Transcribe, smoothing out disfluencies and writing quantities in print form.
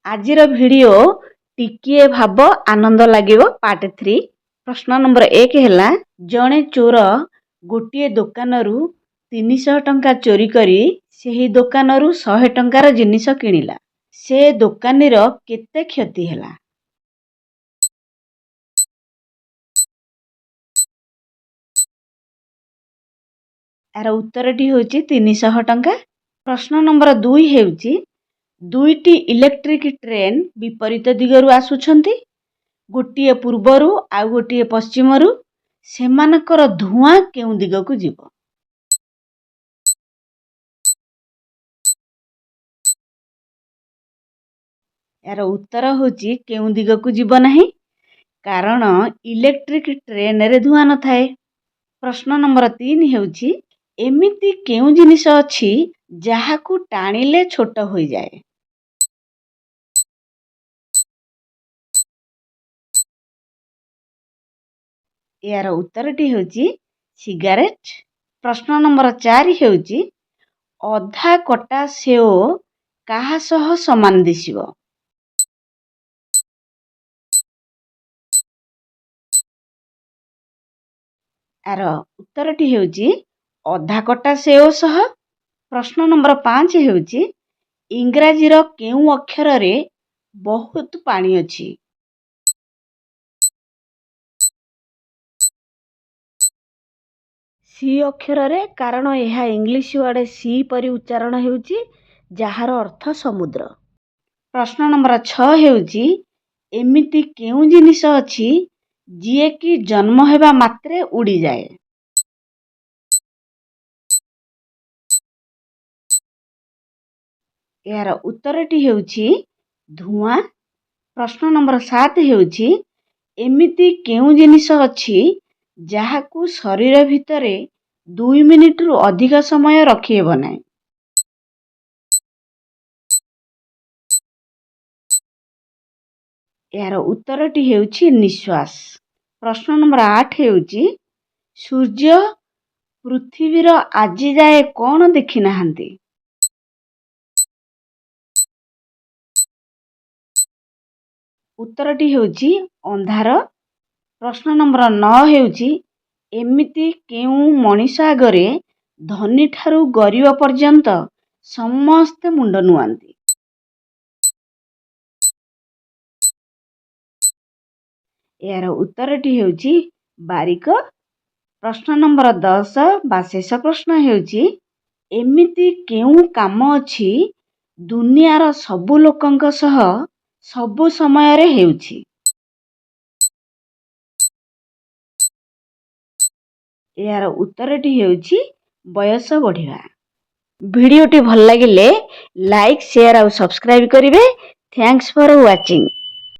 आजिर video टिकिए भाव आनंद लगिवो part 3। प्रश्न number 1 है जड़े चोर गोटे दुकानरू 300 टंका चोरी करी सेही दुकानरू 100 टंकार जिनिस किणिला से दुकानीर केते क्षति हैला। यार उत्तरटी होची 300 टंका। प्रश्न नंबर 2 हेउची दुईटी इलेक्ट्रिक ट्रेन विपरीत दिगरू आसुछंती, गोटे पूर्वरू आउ गोटे पश्चिमरू, सेमानकर धुआं केउ दिगकू जीवो। यार उत्तर होची केउ दिगकू जीवो नहीं, कारण इलेक्ट्रिक ट्रेन रे धुआं न थाए। प्रश्न नंबर 3 हेउची एमिति केउ जिनिस अछि जाहाकू टाणिले छोट होई जाए। यार उत्तरटी होची सिगारेट। प्रश्न नंबर 4 हेउची अधा कटा सेओ काहा सह समान दिसिबो। यार उत्तरटी हेउची अधा कटा सेओ सह। प्रश्न नंबर 5 हेउची इंग्राजीर केउ अक्षर रे बहुत पानी अछि। सी अक्षर रे, कारण यह इंग्लिश वर्ड सी परि उच्चारण हेउची जहार अर्थ समुद्र। प्रश्न नंबर 6 हेउची एमिति केउ जिनिस अछि जिए कि जन्म हेबा मात्रे उड़ी जाए। यार उत्तरटी हेउची धुआं। प्रश्न नंबर 7 हेउची एमिति केउ जिनिस अछि जाहाकू शरीर भितरे 2 मिनिट रु अधिक समय रखी हेबो नाही। यार उत्तरटी हेउची निश्वास। प्रश्न नंबर 8 हेउची सूर्य पृथ्वीर आजि जाए कौन देखि नाहंती। उत्तरटी हेउची अंधार। प्रश्न नंबर 9 हेउची एमिति केउ मनीष आगरे धनी ठारू गरीब पर्यंत समस्ते मुंड नुआंती। यार उत्तरटी हेउची बारिक। प्रश्न नंबर 10 बा शेष प्रश्न हेउची एमिति केउ काम अछि दुनियार सबु लोकंक सह सबु समय रे हेउची। यार उत्तरटी हेउची बयस बढ़िबा। वीडियोटी भल लागिले लाइक शेयर और सब्सक्राइब करिवे। Thanks for watching.